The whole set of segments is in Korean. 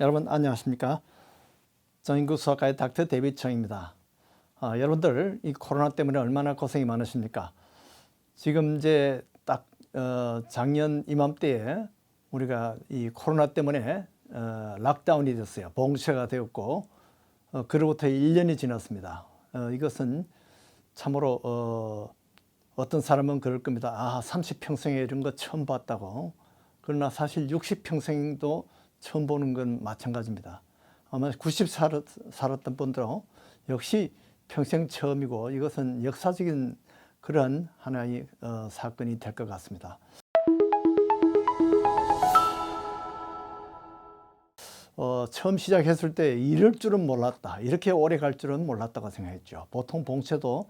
여러분 안녕하십니까? 정인구 수학과의 닥터 데이비드 청입니다. 여러분들 이 코로나 때문에 얼마나 고생이 많으십니까? 지금 이제 딱 작년 이맘때에 우리가 이 코로나 때문에 락다운이 됐어요. 봉쇄가 되었고 그로부터 1년이 지났습니다. 이것은 참으로 어떤 사람은 그럴 겁니다. 30평생에 이런 거 처음 봤다고. 그러나 사실 60평생도 처음 보는 건 마찬가지입니다. 아마 90 살았던 분들은 역시 평생 처음이고 이것은 역사적인 그런 하나의 사건이 될 것 같습니다. 처음 시작했을 때 이럴 줄은 몰랐다. 이렇게 오래 갈 줄은 몰랐다고 생각했죠. 보통 봉쇄도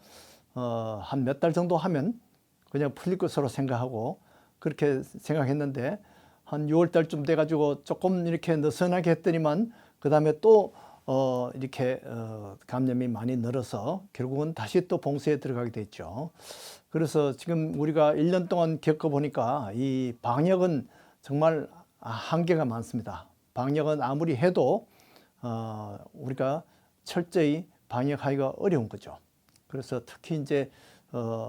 한 몇 달 정도 하면 그냥 풀릴 것으로 생각하고 그렇게 생각했는데 한 6월 달쯤 돼가지고 조금 이렇게 느슨하게 했더니만 그 다음에 또 이렇게 감염이 많이 늘어서 결국은 다시 또 봉쇄에 들어가게 됐죠. 그래서 지금 우리가 1년 동안 겪어보니까 이 방역은 정말 한계가 많습니다. 방역은 아무리 해도 우리가 철저히 방역하기가 어려운 거죠. 그래서 특히 이제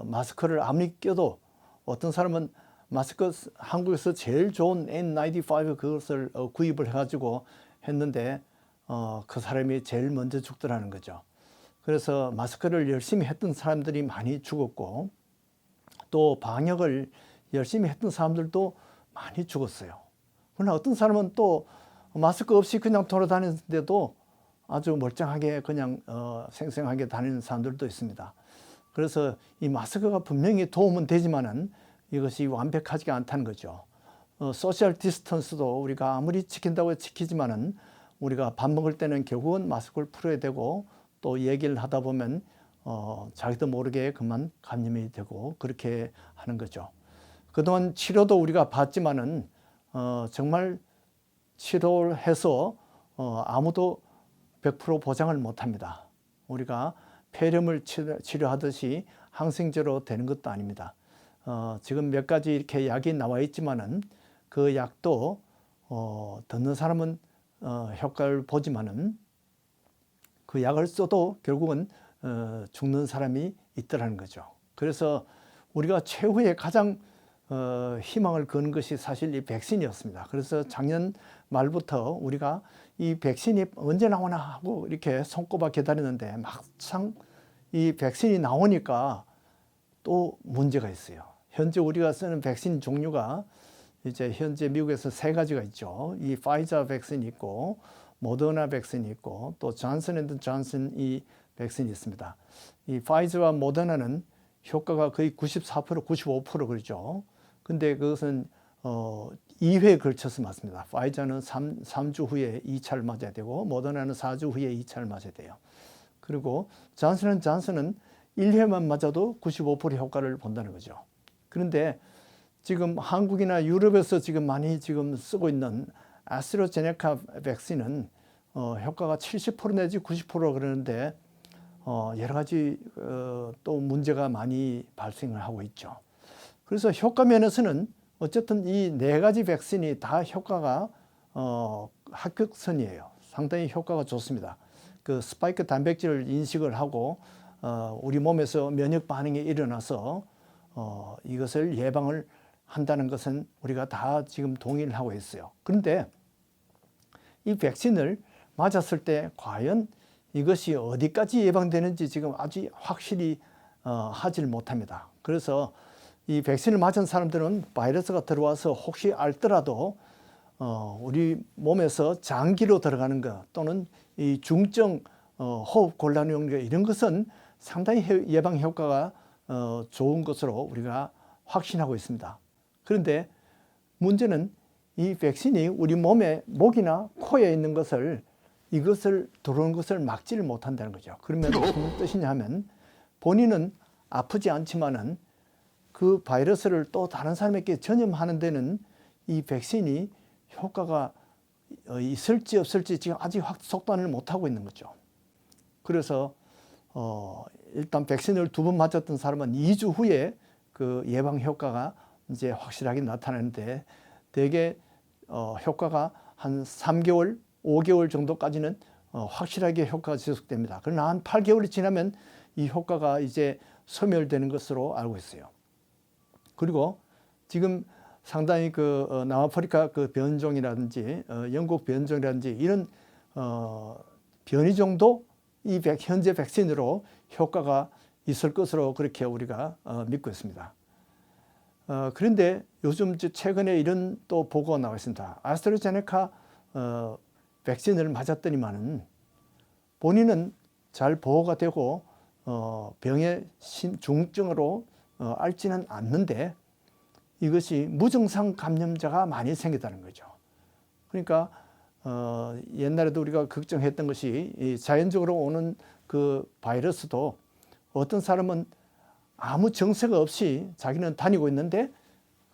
마스크를 아무리 껴도 어떤 사람은 마스크 한국에서 제일 좋은 N95 그것을 구입을 해가지고 했는데 그 사람이 제일 먼저 죽더라는 거죠. 그래서 마스크를 열심히 했던 사람들이 많이 죽었고 또 방역을 열심히 했던 사람들도 많이 죽었어요. 그러나 어떤 사람은 또 마스크 없이 그냥 돌아다니는데도 아주 멀쩡하게 그냥 생생하게 다니는 사람들도 있습니다. 그래서 이 마스크가 분명히 도움은 되지만은 이것이 완벽하지가 않다는 거죠. 소셜 디스턴스도 우리가 아무리 지킨다고 지키지만은 우리가 밥 먹을 때는 결국은 마스크를 풀어야 되고 또 얘기를 하다 보면 자기도 모르게 그만 감염이 되고 그렇게 하는 거죠. 그동안 치료도 우리가 받지만은 정말 치료를 해서 아무도 100% 보장을 못 합니다. 우리가 폐렴을 치료하듯이 항생제로 되는 것도 아닙니다. 지금 몇 가지 이렇게 약이 나와 있지만은 그 약도 듣는 사람은 효과를 보지만은 그 약을 써도 결국은 죽는 사람이 있더라는 거죠. 그래서 우리가 최후의 가장 희망을 거는 것이 사실 이 백신이었습니다. 그래서 작년 말부터 우리가 이 백신이 언제 나오나 하고 이렇게 손꼽아 기다리는데 막상 이 백신이 나오니까 또 문제가 있어요. 현재 우리가 쓰는 백신 종류가 이제 현재 미국에서 3가지가 있죠. 이 파이자 백신이 있고 모더나 백신이 있고 또 존슨&존슨 이 백신이 있습니다. 이 파이자와 모더나는 효과가 거의 94%, 95% 그러죠. 근데 그것은 2회에 걸쳐서 맞습니다. 파이자는 3주 후에 2차를 맞아야 되고 모더나는 4주 후에 2차를 맞아야 돼요. 그리고 존슨은 1회만 맞아도 95% 효과를 본다는 거죠. 그런데 지금 한국이나 유럽에서 지금 많이 지금 쓰고 있는 아스트라제네카 백신은 효과가 70% 내지 90% 그러는데 여러 가지 또 문제가 많이 발생을 하고 있죠. 그래서 효과 면에서는 어쨌든 이 4가지 백신이 다 효과가 합격선이에요. 상당히 효과가 좋습니다. 그 스파이크 단백질을 인식을 하고 우리 몸에서 면역 반응이 일어나서 이것을 예방을 한다는 것은 우리가 다 지금 동의를 하고 있어요. 그런데 이 백신을 맞았을 때 과연 이것이 어디까지 예방되는지 지금 아직 확실히 하질 못합니다. 그래서 이 백신을 맞은 사람들은 바이러스가 들어와서 혹시 알더라도 우리 몸에서 장기로 들어가는 것 또는 이 중증 호흡 곤란형 이런 것은 상당히 예방 효과가 좋은 것으로 우리가 확신하고 있습니다. 그런데 문제는 이 백신이 우리 몸에 목이나 코에 있는 이것을 들어오는 것을 막지를 못한다는 거죠. 그러면 무슨 뜻이냐 하면 본인은 아프지 않지만은 그 바이러스를 또 다른 사람에게 전염하는 데는 이 백신이 효과가 있을지 없을지 지금 아직 속단을 못하고 있는 거죠. 그래서 일단 백신을 2번 맞았던 사람은 2주 후에 그 예방 효과가 이제 확실하게 나타나는데 대개 효과가 한 3개월 5개월 정도까지는 확실하게 효과가 지속됩니다. 그러나 한 8개월이 지나면 이 효과가 이제 소멸되는 것으로 알고 있어요. 그리고 지금 상당히 남아프리카 변종이라든지 영국 변종이라든지 이런 변이종도 이 현재 백신으로 효과가 있을 것으로 그렇게 우리가 믿고 있습니다. 그런데 요즘 최근에 이런 또 보고가 나와 있습니다. 아스트라제네카 백신을 맞았더니만은 본인은 잘 보호가 되고 병의 중증으로 앓지는 않는데 이것이 무증상 감염자가 많이 생겼다는 거죠. 그러니까 옛날에도 우리가 걱정했던 것이 자연적으로 오는 그 바이러스도 어떤 사람은 아무 증세가 없이 자기는 다니고 있는데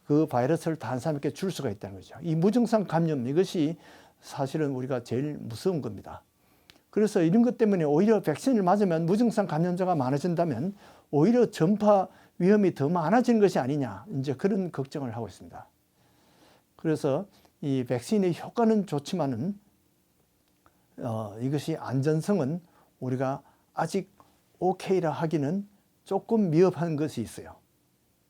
그 바이러스를 다른 사람에게 줄 수가 있다는 거죠. 이 무증상 감염, 이것이 사실은 우리가 제일 무서운 겁니다. 그래서 이런 것 때문에 오히려 백신을 맞으면 무증상 감염자가 많아진다면 오히려 전파 위험이 더 많아지는 것이 아니냐, 이제 그런 걱정을 하고 있습니다. 그래서 이 백신의 효과는 좋지만은 이것이 안전성은 우리가 아직 오케이라 하기는 조금 미흡한 것이 있어요.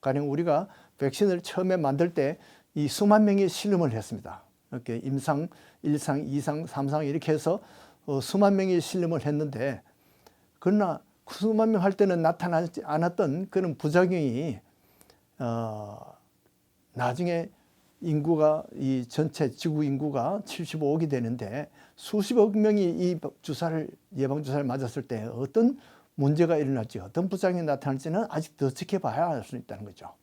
가령 우리가 백신을 처음에 만들 때 이 수만 명의 실험을 했습니다. 이렇게 임상 1상, 2상, 3상 이렇게 해서 수만 명의 실험을 했는데, 그러나 수만 명 할 때는 나타나지 않았던 그런 부작용이 나중에 인구가 이 전체 지구 인구가 75억이 되는데 수십억 명이 이 예방 주사를 맞았을 때 어떤 문제가 일어날지, 어떤 부작용이 나타날지는 아직 더 지켜봐야 할 수 있다는 거죠.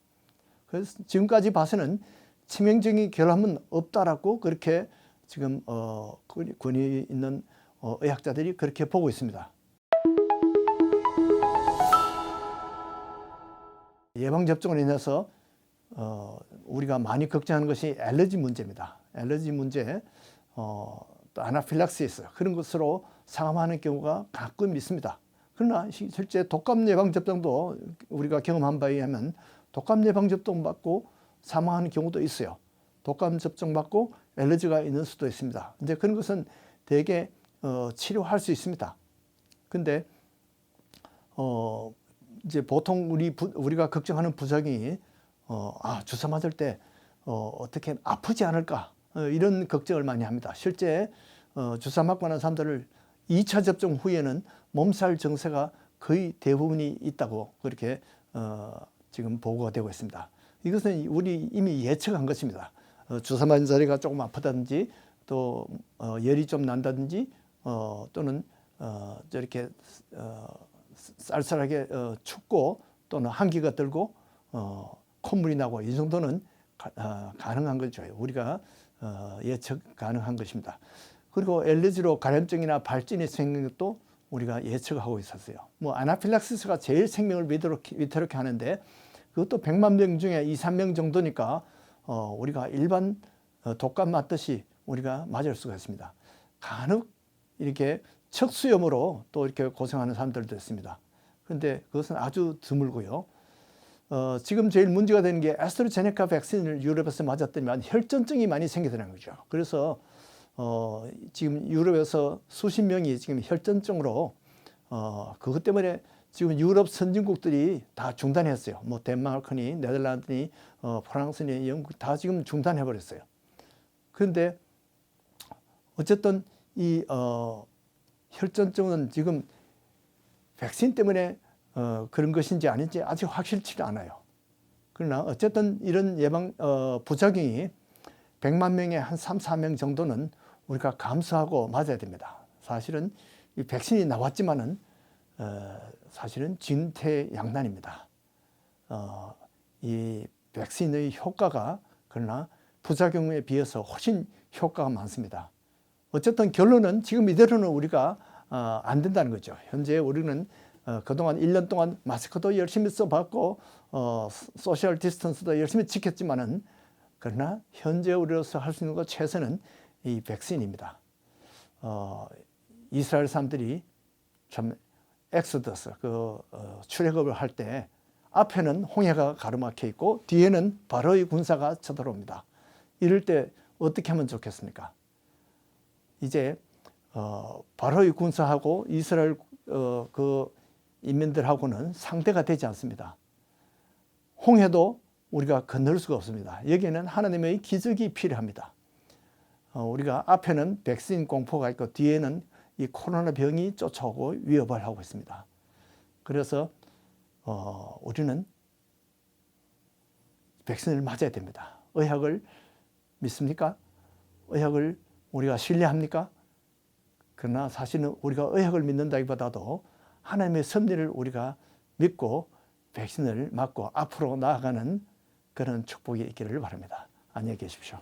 그래서 지금까지 봐서는 치명적인 결함은 없다라고 그렇게 지금 권위 있는 의학자들이 그렇게 보고 있습니다. 예방접종으로 인해서 우리가 많이 걱정하는 것이 알레르기 문제입니다. 알레르기 문제, 또 아나필락시스 그런 것으로 사망하는 경우가 가끔 있습니다. 그러나 실제 독감 예방접종도 우리가 경험한 바에 의하면 독감 예방접종 받고 사망하는 경우도 있어요. 독감 접종 받고 알레르기가 있는 수도 있습니다. 이제 그런 것은 대개 치료할 수 있습니다. 근데 이제 보통 우리가 걱정하는 부작용이 주사 맞을 때 어떻게 아프지 않을까, 이런 걱정을 많이 합니다. 실제 주사 맞고 난 사람들을 2차 접종 후에는 몸살 증세가 거의 대부분이 있다고 그렇게 지금 보고가 되고 있습니다. 이것은 우리 이미 예측한 것입니다. 주사 맞은 자리가 조금 아프다든지 또 열이 좀 난다든지 또는 저렇게 쌀쌀하게 춥고 또는 한기가 들고 콧물이 나고, 이 정도는 가능한 거죠. 우리가 예측 가능한 것입니다. 그리고 알레르기로 감염증이나 발진이 생기는 것도 우리가 예측하고 있었어요. 아나필락시스가 제일 생명을 위태롭게 하는데 그것도 100만 명 중에 2, 3명 정도니까 우리가 일반 독감 맞듯이 우리가 맞을 수가 있습니다. 간혹 이렇게 척수염으로 또 이렇게 고생하는 사람들도 있습니다. 그런데 그것은 아주 드물고요. 지금 제일 문제가 되는 게 아스트라제네카 백신을 유럽에서 맞았더니만 혈전증이 많이 생기더라는 거죠. 그래서 지금 유럽에서 수십 명이 지금 혈전증으로 그것 때문에 지금 유럽 선진국들이 다 중단했어요. 덴마크니 네덜란드니 프랑스니 영국 다 지금 중단해 버렸어요. 그런데 어쨌든 이 혈전증은 지금 백신 때문에 그런 것인지 아닌지 아직 확실치 않아요. 그러나 어쨌든 이런 예방 부작용이 100만 명에 한 3, 4명 정도는 우리가 감수하고 맞아야 됩니다. 사실은 이 백신이 나왔지만은 사실은 진퇴양난입니다. 이 백신의 효과가 그러나 부작용에 비해서 훨씬 효과가 많습니다. 어쨌든 결론은 지금 이대로는 우리가 안 된다는 거죠. 현재 우리는 그동안 1년 동안 마스크도 열심히 써봤고 소셜 디스턴스도 열심히 지켰지만은, 그러나 현재 우리로서 할 수 있는 것 최선은 이 백신입니다. 이스라엘 사람들이 참 엑소더스 출애굽을 할 때 앞에는 홍해가 가로막혀 있고 뒤에는 바로의 군사가 쳐들어옵니다. 이럴 때 어떻게 하면 좋겠습니까? 이제 바로의 군사하고 이스라엘 그 인민들하고는 상대가 되지 않습니다. 홍해도 우리가 건널 수가 없습니다. 여기에는 하나님의 기적이 필요합니다. 우리가 앞에는 백신 공포가 있고 뒤에는 이 코로나 병이 쫓아오고 위협을 하고 있습니다. 그래서 우리는 백신을 맞아야 됩니다. 의학을 믿습니까? 의학을 우리가 신뢰합니까? 그러나 사실은 우리가 의학을 믿는다기보다도 하나님의 섭리를 우리가 믿고 백신을 맞고 앞으로 나아가는 그런 축복이 있기를 바랍니다. 안녕히 계십시오.